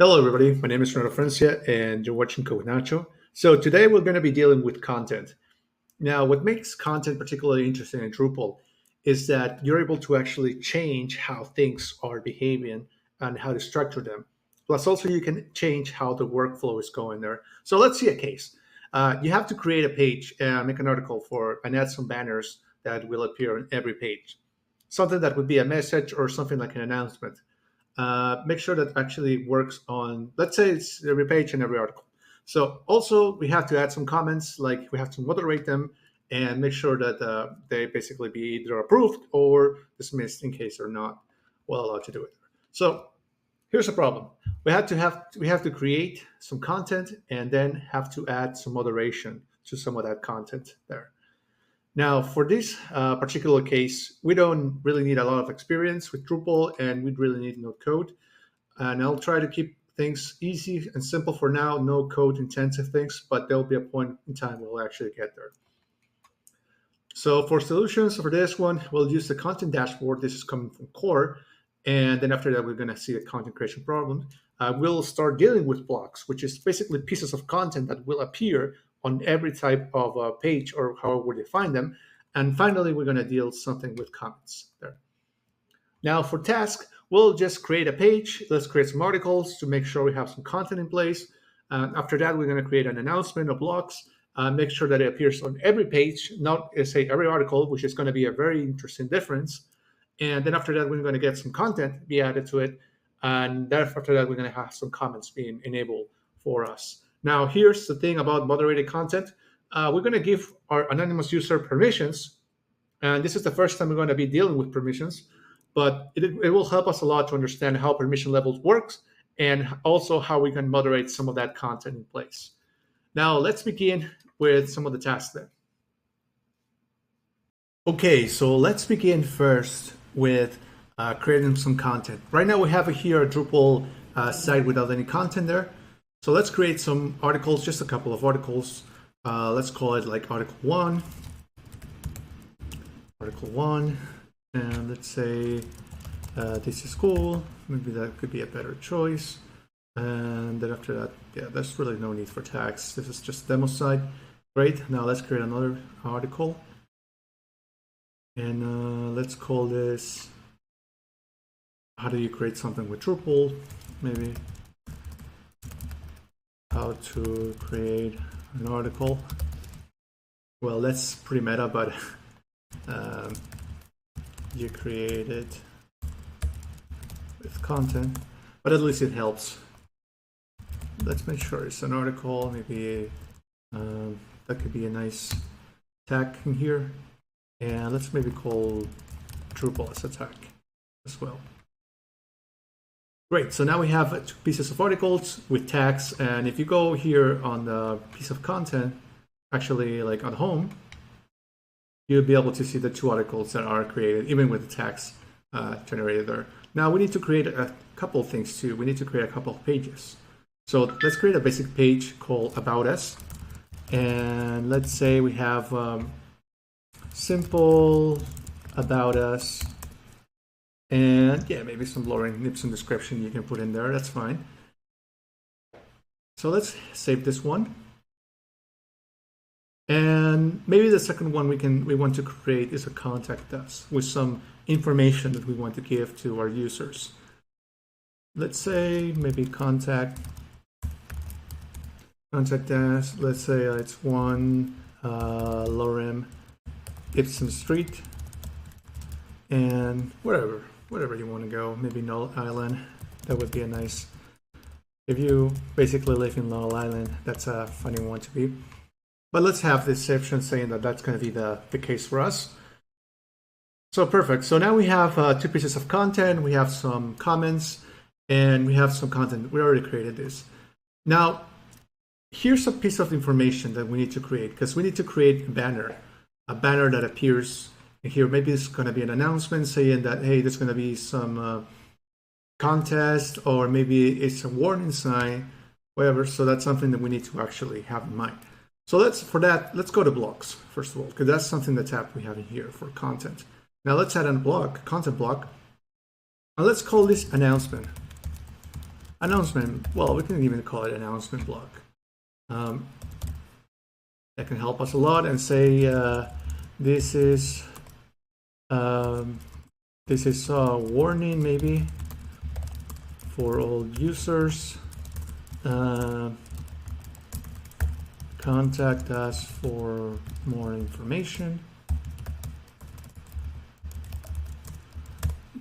Hello, everybody. My name is Renato Francia, and you're watching Code Nacho. So today we're going to be dealing with content. Now, what makes content particularly interesting in Drupal is that you're able to actually change how things are behaving and how to structure them. Plus, also you can change how the workflow is going there. So let's see a case. You have to create a page and make an article for and add some banners that will appear on every page. Something that would be a message or something like an announcement. Make sure that actually works on, let's say it's every page and every article. So also we have to add some comments, like we have to moderate them and make sure that they basically be either approved or dismissed in case they're not well allowed to do it. So here's the problem. We have to create some content and then have to add some moderation to some of that content there. Now, for this particular case, we don't really need a lot of experience with Drupal, and we really need no code. And I'll try to keep things easy and simple for now, no code intensive things, but there'll be a point in time we'll actually get there. So for solutions for this one, we'll use the content dashboard. This is coming from core. And then after that, we're going to see the content creation problem. We'll start dealing with blocks, which is basically pieces of content that will appear on every type of page or however we define them. And finally, we're going to deal something with comments there. Now for task, we'll just create a page. Let's create some articles to make sure we have some content in place. After that, we're going to create an announcement of blocks. Make sure that it appears on every page, not say every article, which is going to be a very interesting difference. And then after that, we're going to get some content be added to it. And then after that, we're going to have some comments being enabled for us. Now, here's the thing about moderated content. We're going to give our anonymous user permissions. And this is the first time we're going to be dealing with permissions. But it will help us a lot to understand how permission levels works and also how we can moderate some of that content in place. Now, let's begin with some of the tasks then. Okay, so let's begin first with creating some content. Right now we have here a Drupal site without any content there. So let's create some articles, just a couple of articles. Let's call it like article 1, and let's say this is cool. Maybe that could be a better choice. And then after that, yeah, there's really no need for tags. This is just demo site. Great, now let's create another article. And let's call this, how do you create something with Drupal? Maybe how to create an article. Well, that's pretty meta, but you create it with content, but at least it helps. Let's make sure it's an article. Maybe that could be a nice tag in here. And let's maybe call Drupal as a tag as well. Great, so now we have 2 pieces of articles with tags. And if you go here on the piece of content, actually like on home, you'll be able to see the 2 articles that are created, even with the tags generated there. Now we need to create a couple of things too. We need to create a couple of pages. So let's create a basic page called About Us. And let's say we have simple About Us. And yeah, maybe some blurring, maybe some description you can put in there. That's fine. So let's save this one. And maybe the second one we want to create is a contact us with some information that we want to give to our users. Let's say maybe contact us. Let's say it's 1 Lorem Ipsum Street, and wherever you want to go. Maybe Null Island. That would be a nice. If you basically live in Null Island, that's a funny one to be. But let's have this section saying that that's going to be the case for us. So perfect. So now we have 2 pieces of content. We have some comments, and we have some content. We already created this. Now, here's a piece of information that we need to create, because we need to create a banner that appears here. Maybe it's going to be an announcement saying that, hey, there's going to be some contest, or maybe it's a warning sign, whatever. So that's something that we need to actually have in mind. So let's go to blocks first of all, because that's something the tab we have in here for content. Now let's add a block, content block, and let's call this announcement. announcement. Well, we can even call it announcement block. That can help us a lot, and say this is a warning maybe for all users. Contact us for more information.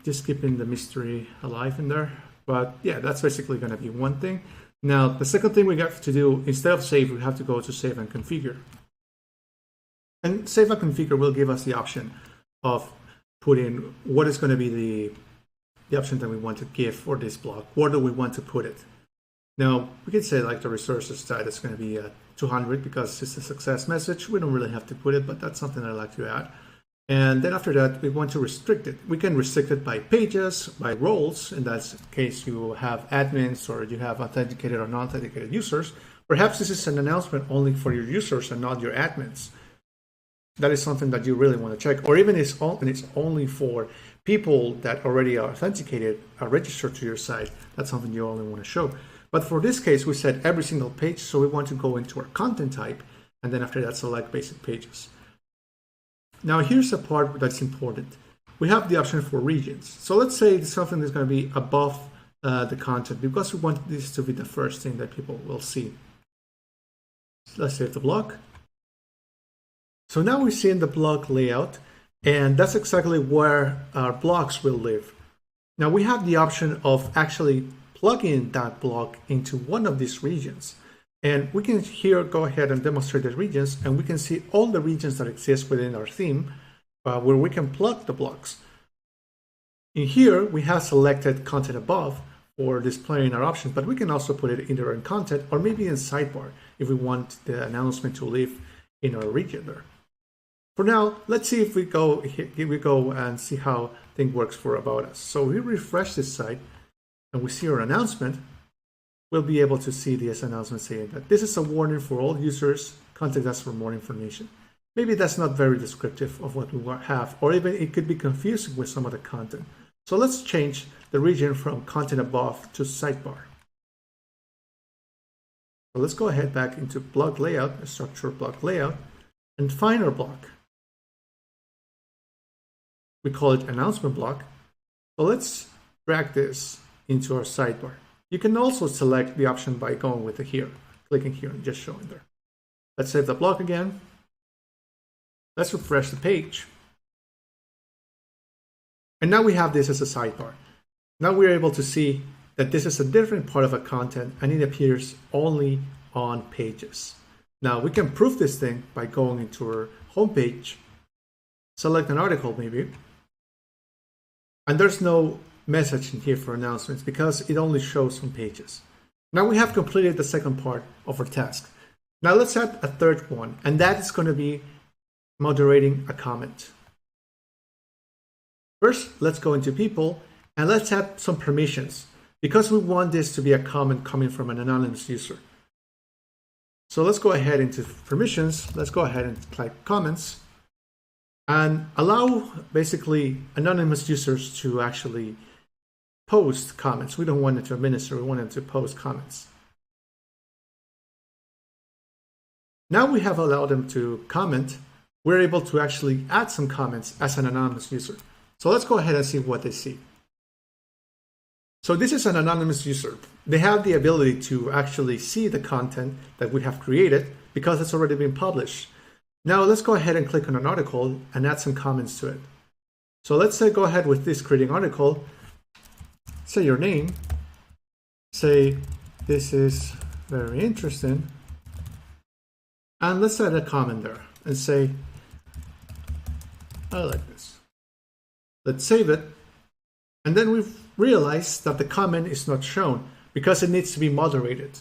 Just keeping the mystery alive in there. But yeah, that's basically going to be one thing. Now, the second thing we got to do, instead of save, we have to go to save and configure. And save and configure will give us the option of putting what is going to be the option that we want to give for this block. Where do we want to put it? Now, we can say like the resources side is going to be 200 because it's a success message. We don't really have to put it, but that's something I like to add. And then after that, we want to restrict it. We can restrict it by pages, by roles. In that case, you have admins or you have authenticated or non-authenticated users. Perhaps this is an announcement only for your users and not your admins. That is something that you really want to check. Or even it's only for people that already are authenticated, are registered to your site. That's something you only want to show. But for this case, we set every single page. So we want to go into our content type. And then after that, select basic pages. Now here's a part that's important. We have the option for regions. So let's say it's something that's going to be above the content because we want this to be the first thing that people will see. Let's save the block. So now we're seeing the block layout, and that's exactly where our blocks will live. Now we have the option of actually plugging that block into one of these regions. And we can here go ahead and demonstrate the regions, and we can see all the regions that exist within our theme where we can plug the blocks. In here, we have selected content above for displaying our options, but we can also put it either in content or maybe in sidebar if we want the announcement to live in our region there. For now, let's see if we go and see how thing works for About Us. So we refresh this site and we see our announcement. We'll be able to see this announcement saying that this is a warning for all users, contact us for more information. Maybe that's not very descriptive of what we have, or even it could be confusing with some of the content. So let's change the region from content above to sidebar. So let's go ahead back into block layout, structure block layout, and find our block. We call it announcement block. So let's drag this into our sidebar. You can also select the option by going with it here, clicking here and just showing there. Let's save the block again. Let's refresh the page. And now we have this as a sidebar. Now we're able to see that this is a different part of a content and it appears only on pages. Now we can prove this thing by going into our home page, select an article maybe, and there's no message in here for announcements because it only shows on pages. Now we have completed the second part of our task. Now let's add a third one, and that is going to be moderating a comment. First, let's go into people and let's add some permissions because we want this to be a comment coming from an anonymous user. So let's go ahead into permissions. Let's go ahead and click comments and allow basically anonymous users to actually post comments. We don't want it to administer, we want it to post comments. Now we have allowed them to comment, we're able to actually add some comments as an anonymous user. So let's go ahead and see what they see. So this is an anonymous user. They have the ability to actually see the content that we have created because it's already been published. Now let's go ahead and click on an article and add some comments to it. So let's say go ahead with this creating article. Say your name, say this is very interesting, and let's add a comment there and say I like this. Let's save it, and then we've realized that the comment is not shown because it needs to be moderated.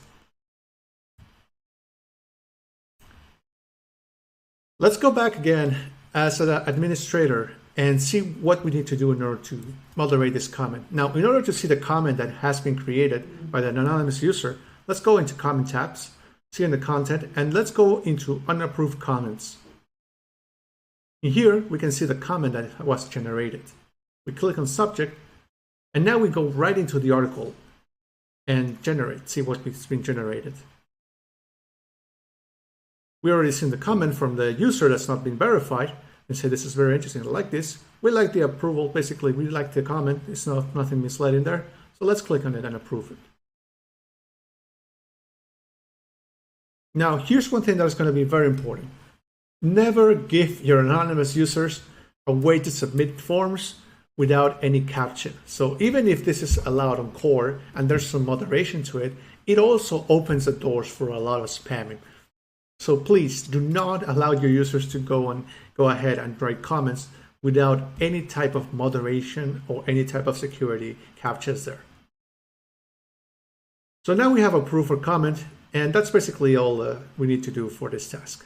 Let's go back again as an administrator and see what we need to do in order to moderate this comment. Now, in order to see the comment that has been created by the anonymous user, let's go into comment tabs, see in the content, and let's go into unapproved comments. In here, we can see the comment that was generated. We click on subject, and now we go right into the article. and see what's being generated. We already seen the comment from the user that's not been verified and say this is very interesting. I like this. We like the approval. Basically, we like the comment. It's nothing misled in there. So let's click on it and approve it. Now, here's one thing that is going to be very important. Never give your anonymous users a way to submit forms without any caption. So even if this is allowed on core and there's some moderation to it, it also opens the doors for a lot of spamming. So please do not allow your users to go ahead and write comments without any type of moderation or any type of security captures there. So now we have approved for comment, and that's basically all we need to do for this task.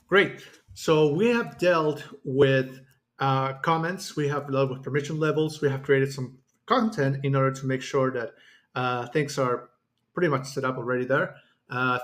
Great. So we have dealt with comments. We have dealt with permission levels. We have created some content in order to make sure that things are pretty much set up already there.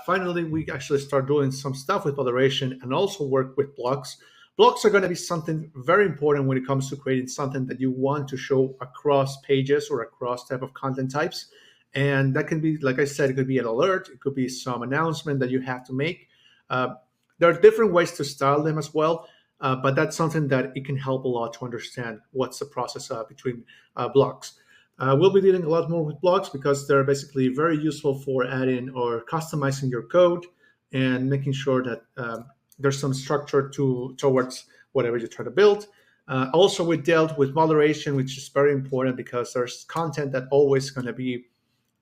Finally, we actually start doing some stuff with moderation and also work with blocks. Blocks are going to be something very important when it comes to creating something that you want to show across pages or across type of content types. And that can be, like I said, it could be an alert. It could be some announcement that you have to make. There are different ways to style them as well, but that's something that it can help a lot to understand what's the process between blocks. We'll be dealing a lot more with blocks because they're basically very useful for adding or customizing your code and making sure that there's some structure towards whatever you try to build. Also, we dealt with moderation, which is very important because there's content that always going to be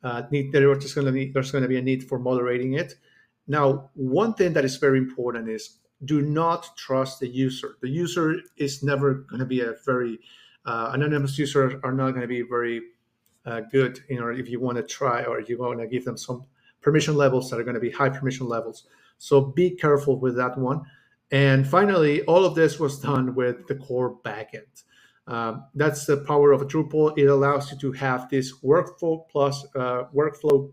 there's going to be a need for moderating it. Now, one thing that is very important is do not trust the user. The user is never going to be a very anonymous users are not going to be very good. If you want to try or you want to give them some permission levels that are going to be high permission levels. So be careful with that one. And finally, all of this was done with the core backend. That's the power of a Drupal. It allows you to have this workflow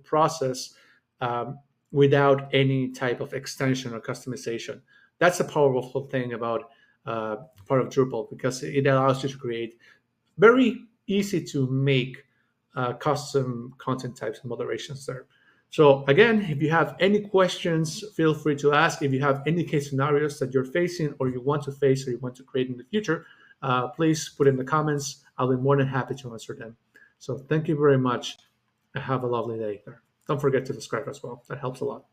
process without any type of extension or customization. That's the powerful thing about part of Drupal because it allows you to create very easy to make custom content types and moderations there. So again, if you have any questions, feel free to ask. If you have any case scenarios that you're facing or you want to face or you want to create in the future, please put in the comments. I'll be more than happy to answer them. So thank you very much and have a lovely day there. Don't forget to subscribe as well. That helps a lot.